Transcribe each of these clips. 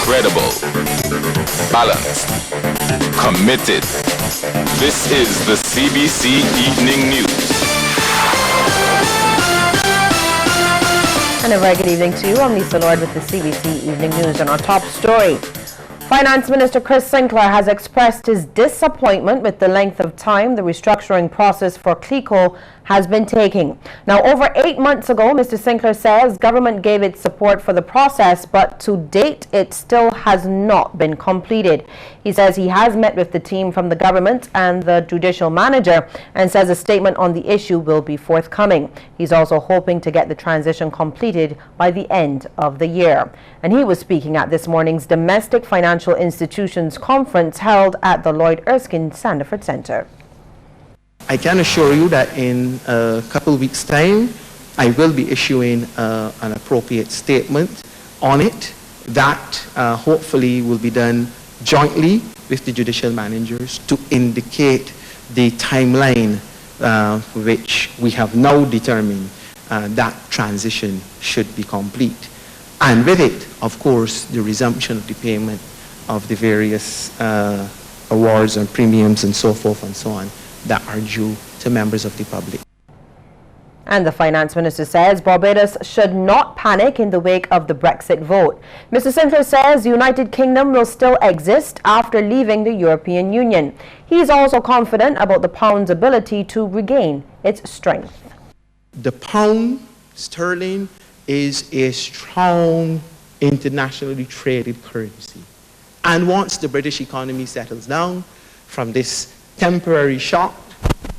credible, balanced, committed. This is the CBC Evening News. And a very good evening to you. I'm Lisa Lord with the CBC Evening News. And our top story. Finance Minister Chris Sinclair has expressed his disappointment with the length of time the restructuring process for CLICO has been taking. Now, over 8 months ago, Mr. Sinclair says government gave its support for the process, but to date, it still has not been completed. He says he has met with the team from the government and the judicial manager and says a statement on the issue will be forthcoming. He's also hoping to get the transition completed by the end of the year. And he was speaking at this morning's Domestic Financial Institutions Conference held at the Lloyd Erskine Sandiford Center. I can assure you that in a couple of weeks' time, I will be issuing an appropriate statement on it that hopefully will be done jointly with the judicial managers to indicate the timeline which we have now determined that transition should be complete. And with it, of course, the resumption of the payment of the various awards and premiums and so forth and so on that are due to members of the public. And the finance minister says Barbados should not panic in the wake of the Brexit vote. Mr. Sinclair says the United Kingdom will still exist after leaving the European Union. He is also confident about the pound's ability to regain its strength. The pound sterling is a strong internationally traded currency. And once the British economy settles down from this temporary shock,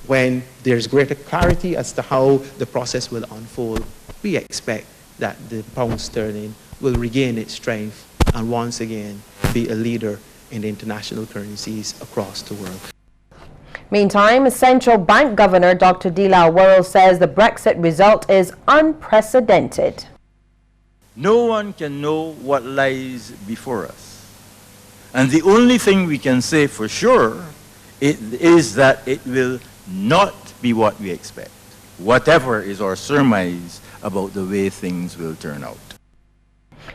when there's greater clarity as to how the process will unfold, we expect that the pound sterling will regain its strength and once again be a leader in the international currencies across the world. Meantime, Central Bank Governor Dr. Dila Worrell says the Brexit result is unprecedented. No one can know what lies before us. And the only thing we can say for sure is that it will not be what we expect, whatever is our surmise about the way things will turn out.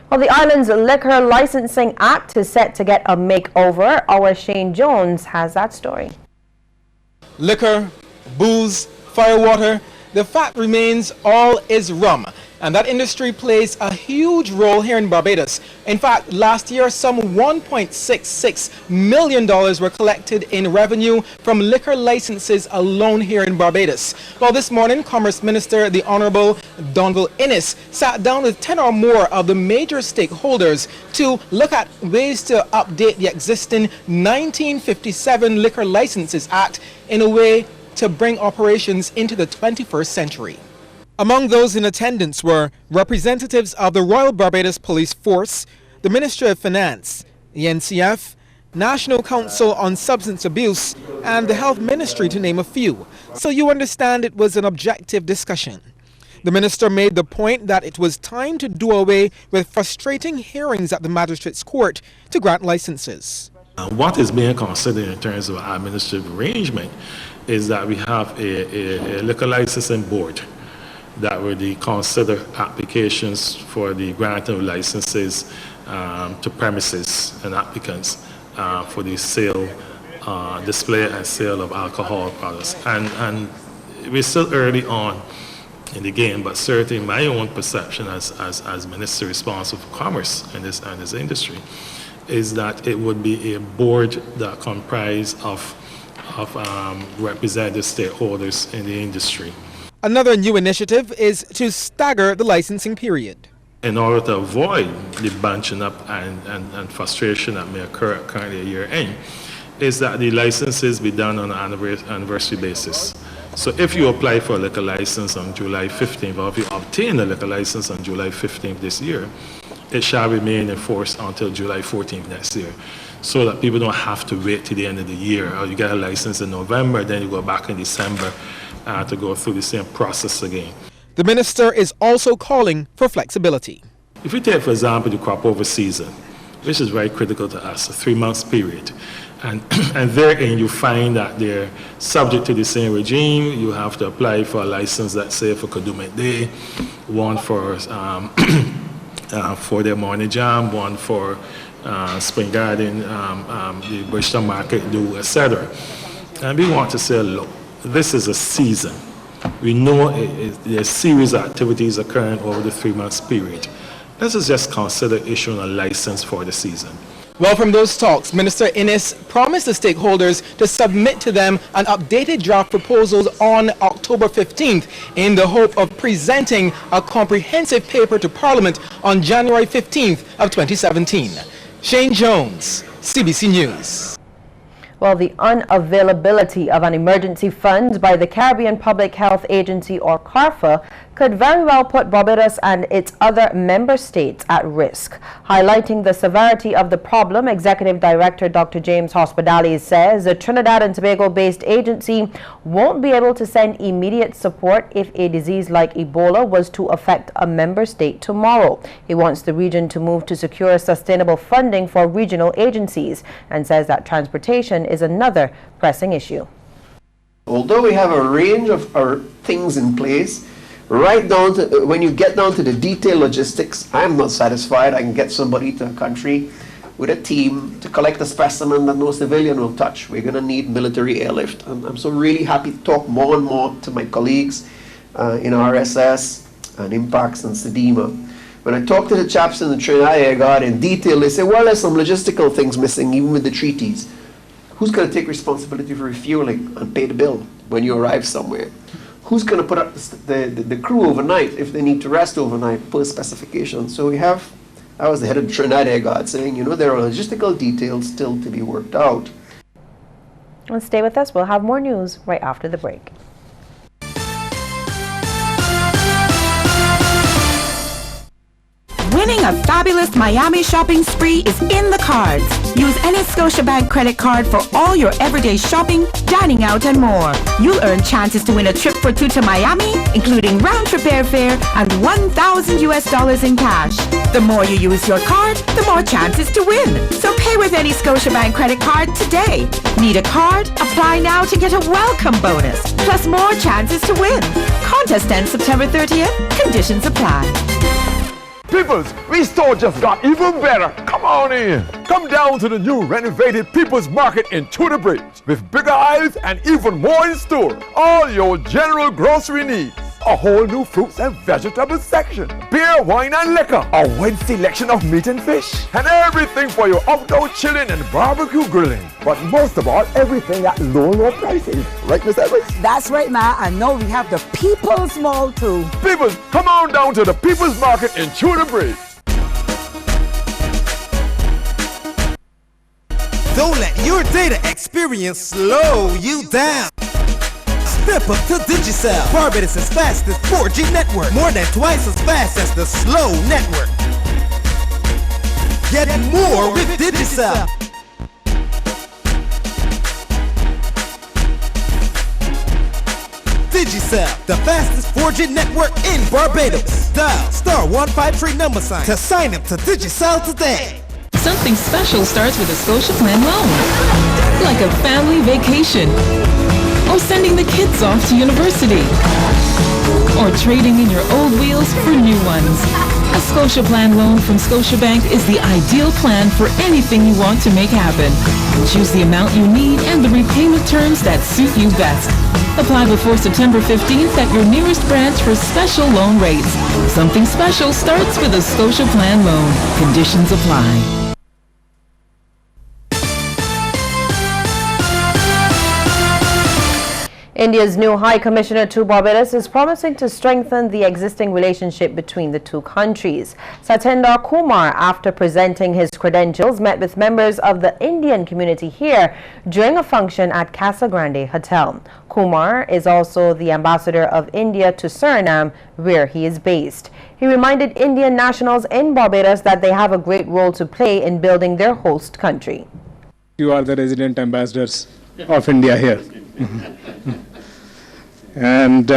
Well, the island's Liquor Licensing Act is set to get a makeover. Our Shane Jones has that story. Liquor, booze, firewater, the fact remains all is rum. And that industry plays a huge role here in Barbados. In fact, last year, some $1.66 million were collected in revenue from liquor licenses alone here in Barbados. Well, this morning, Commerce Minister, the Honorable Donville Innes, sat down with 10 or more of the major stakeholders to look at ways to update the existing 1957 Liquor Licenses Act in a way to bring operations into the 21st century. Among those in attendance were representatives of the Royal Barbados Police Force, the Ministry of Finance, the NCF, National Council on Substance Abuse, and the Health Ministry, to name a few. So you understand it was an objective discussion. The minister made the point that it was time to do away with frustrating hearings at the Magistrates Court to grant licenses. What is being considered in terms of administrative arrangement is that we have a liquor licensing board that would consider applications for the grant of licenses to premises and applicants for the sale, display and sale of alcohol products. And we're still early on in the game, but certainly my own perception as Minister responsible for commerce in this industry is that it would be a board that comprised of representative stakeholders in the industry. Another new initiative is to stagger the licensing period. In order to avoid the bunching up and frustration that may occur currently at year end, is that the licenses be done on an anniversary basis. So if you apply for a liquor license on July 15th, or if you obtain a liquor license on July 15th this year, it shall remain in force until July 14th next year, so that people don't have to wait till the end of the year. Or you get a license in November, then you go back in December to go through the same process again. The minister is also calling for flexibility. If you take, for example, the crop over season, which is very critical to us, a 3-month period, and therein you find that they're subject to the same regime. You have to apply for a license, let's say, for Kadooment Day, one for for their morning jam, one for Spring Garden, the Bridgeton Market do, etc. And we want to say, look, this is a season. We know there's serious activities occurring over the 3 months period. Let us just consider issuing a license for the season. Well, from those talks, Minister Innes promised the stakeholders to submit to them an updated draft proposals on October 15th in the hope of presenting a comprehensive paper to Parliament on January 15th of 2017. Shane Jones, CBC News. Well, the unavailability of an emergency fund by the Caribbean Public Health Agency, or CARFA, could very well put Barbados and its other member states at risk. Highlighting the severity of the problem, Executive Director Dr. James Hospodales says the Trinidad and Tobago-based agency won't be able to send immediate support if a disease like Ebola was to affect a member state tomorrow. He wants the region to move to secure sustainable funding for regional agencies and says that transportation is another pressing issue. Although we have a range of things in place, right down to when you get down to the detailed logistics, I'm not satisfied. I can get somebody to a country with a team to collect a specimen that no civilian will touch. We're going to need military airlift. I'm so really happy to talk more and more to my colleagues in RSS and Impacts and SEDEMA. When I talk to the chaps in the Trinidad Air Guard in detail, they say, well, there's some logistical things missing, even with the treaties. Who's going to take responsibility for refueling and pay the bill when you arrive somewhere? Who's going to put up the crew overnight if they need to rest overnight per specification? So I was the head of the Trinidad Air Guard saying, you know, there are logistical details still to be worked out. And stay with us. We'll have more news right after the break. Winning a fabulous Miami shopping spree is in the cards. Use any Scotiabank credit card for all your everyday shopping, dining out, and more. You'll earn chances to win a trip for two to Miami, including round-trip airfare and $1,000 in cash. The more you use your card, the more chances to win. So pay with any Scotiabank credit card today. Need a card? Apply now to get a welcome bonus, plus more chances to win. Contest ends September 30th. Conditions apply. Peoples, we store just got even better. Come on in. Come down to the new renovated People's Market in Tudor Bridge with bigger aisles and even more in store. All your general grocery needs. A whole new fruits and vegetable section. Beer, wine and liquor. A wide selection of meat and fish. And everything for your outdoor chilling and barbecue grilling. But most of all, everything at low prices. Right, Miss Edwards? That's right, Ma. I know we have the People's Mall too. People, come on down to the People's Market in Tudor Bridge. Don't let your data experience slow you down. Step up to Digicel, Barbados' fastest 4G network. More than twice as fast as the slow network. Get more with Digicel. Digicel, the fastest 4G network in Barbados. Dial *153 to sign up to Digicel today. Something special starts with a Scotia Plan loan. Like a family vacation. Or sending the kids off to university. Or trading in your old wheels for new ones. A Scotia Plan loan from Scotiabank is the ideal plan for anything you want to make happen. Choose the amount you need and the repayment terms that suit you best. Apply before September 15th at your nearest branch for special loan rates. Something special starts with a Scotia Plan loan. Conditions apply. India's new High Commissioner to Barbados is promising to strengthen the existing relationship between the two countries. Satinder Kumar, after presenting his credentials, met with members of the Indian community here during a function at Casa Grande Hotel. Kumar is also the ambassador of India to Suriname, where he is based. He reminded Indian nationals in Barbados that they have a great role to play in building their host country. You are the resident ambassadors of India here. And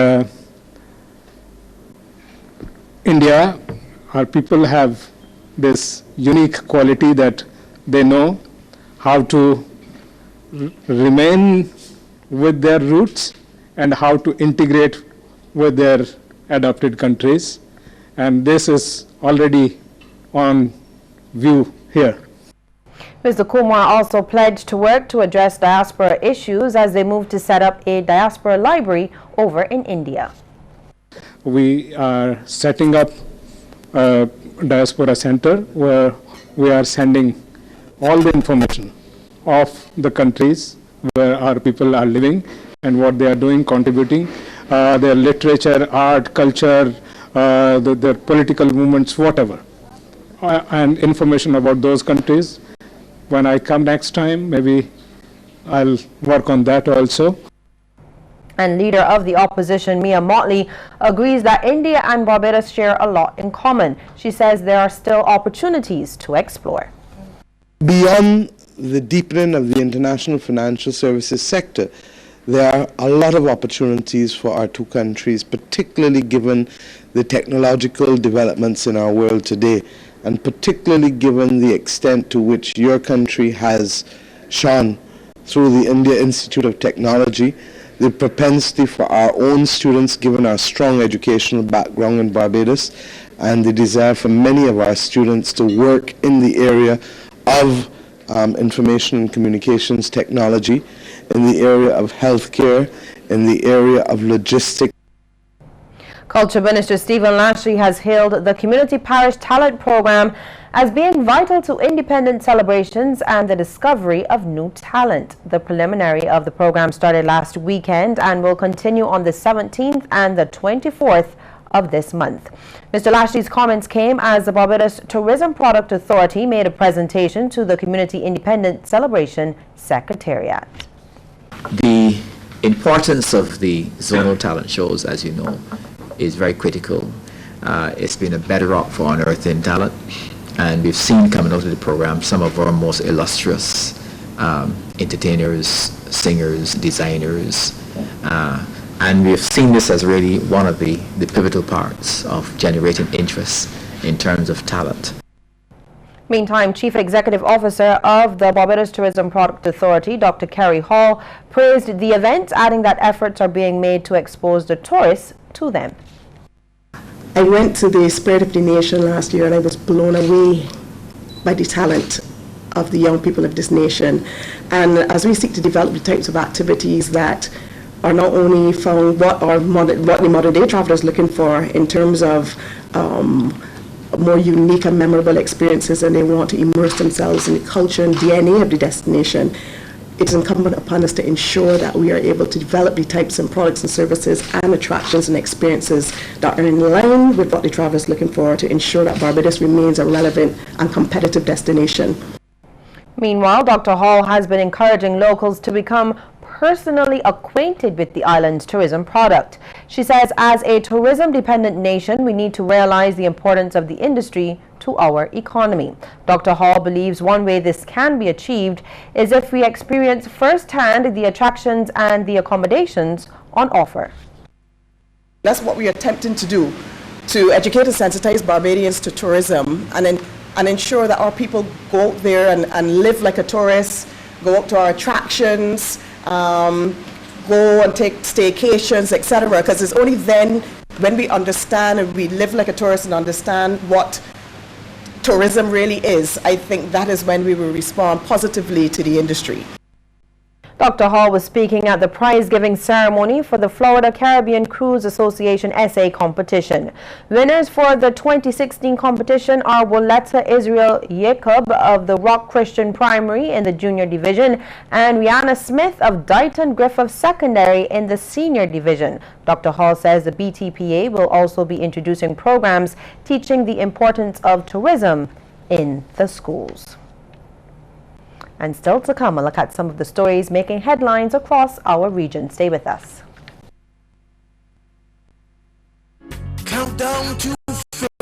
India, our people have this unique quality that they know how to remain with their roots and how to integrate with their adopted countries. And this is already on view here. Mr. Kumar also pledged to work to address diaspora issues as they move to set up a diaspora library over in India. We are setting up a diaspora center where we are sending all the information of the countries where our people are living and what they are doing, contributing, their literature, art, culture, their political movements, whatever, and information about those countries. When I come next time, maybe I'll work on that also. And leader of the opposition, Mia Motley, agrees that India and Barbados share a lot in common. She says there are still opportunities to explore. Beyond the deepening of the international financial services sector, there are a lot of opportunities for our two countries, particularly given the technological developments in our world today, and particularly given the extent to which your country has shone through the India Institute of Technology, the propensity for our own students, given our strong educational background in Barbados, and the desire for many of our students to work in the area of information and communications technology, in the area of healthcare, in the area of logistics. Culture Minister Stephen Lashley has hailed the Community Parish Talent Program as being vital to independent celebrations and the discovery of new talent. The preliminary of the program started last weekend and will continue on the 17th and the 24th of this month. Mr. Lashley's comments came as the Barbados Tourism Product Authority made a presentation to the Community Independent Celebration Secretariat. The importance of the zonal talent shows, as you know, is very critical. It's been a bedrock for unearthing talent, and we've seen coming out of the program some of our most illustrious entertainers, singers, designers, and we've seen this as really one of the pivotal parts of generating interest in terms of talent. Meantime, Chief Executive Officer of the Barbados Tourism Product Authority, Dr. Kerry Hall, praised the event, adding that efforts are being made to expose the tourists to them. I went to the Spirit of the Nation last year and I was blown away by the talent of the young people of this nation. And as we seek to develop the types of activities that are not only found what the modern day traveler is looking for in terms of more unique and memorable experiences, and they want to immerse themselves in the culture and DNA of the destination, it's incumbent upon us to ensure that we are able to develop the types of products and services and attractions and experiences that are in line with what the traveler is looking for to ensure that Barbados remains a relevant and competitive destination. Meanwhile, Dr. Hall has been encouraging locals to become personally acquainted with the island's tourism product. She says, as a tourism-dependent nation, we need to realize the importance of the industry to our economy. Dr. Hall believes one way this can be achieved is if we experience firsthand the attractions and the accommodations on offer. That's what we are attempting to do, to educate and sensitize Barbadians to tourism and ensure that our people go out there and live like a tourist, go out to our attractions, go and take staycations, etc. Because it's only then when we understand and we live like a tourist and understand what tourism really is, I think that is when we will respond positively to the industry. Dr. Hall was speaking at the prize-giving ceremony for the Florida Caribbean Cruise Association essay competition. Winners for the 2016 competition are Woletta Israel Jacob of the Rock Christian Primary in the junior division and Rihanna Smith of Dighton Griffith Secondary in the senior division. Dr. Hall says the BTPA will also be introducing programs teaching the importance of tourism in the schools. And still to come, a look at some of the stories making headlines across our region. Stay with us. Countdown to